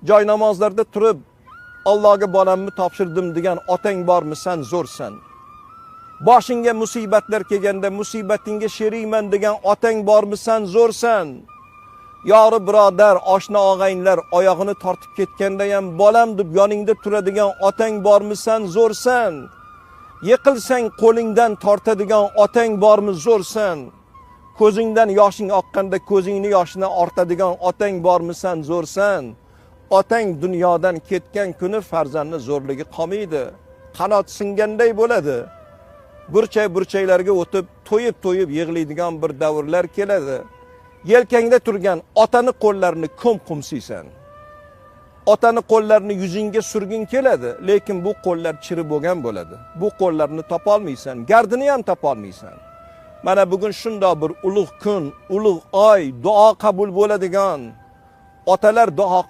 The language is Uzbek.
joy namozlarda turib Allohga bolamni topshirdim degan otang bormi, sen zo'rsan. Boshingga musibatlar kelganda musibatingga sherikman degan otang bormi, sen zo'rsan. Yori birodar, oshna og'aynilar oyog'ini tortib ketganda ham bolam deb yoningda turadigan otang bormi, sen zo'rsan. Yiqilsang qo'lingdan tortadigan otang bormi, zo'rsan. Ko'zingdan yoshing oqqanda ko'zingni yoshini ortadigan otang bormi, sen zo'rsan. Otang dunyodan ketgan kuni farzandni zo'rligi qolmaydi. Qanot singanday bo'ladi. Burchay-burchaylarga o'tib, to'yib yig'laydigan bir davrlar keladi. Yelkangda turgan otani qo'llarini qumsiysan. Otani qo'llarini yuzingga surgin keladi, lekin bu qo'llar chiri bo'lgan bo'ladi. Bu qo'llarni topolmaysan, gardini ham topolmaysan. Mana bugun shunday bir ulug' kun, ulug' oy, duo qabul bo'ladigan, otalar duo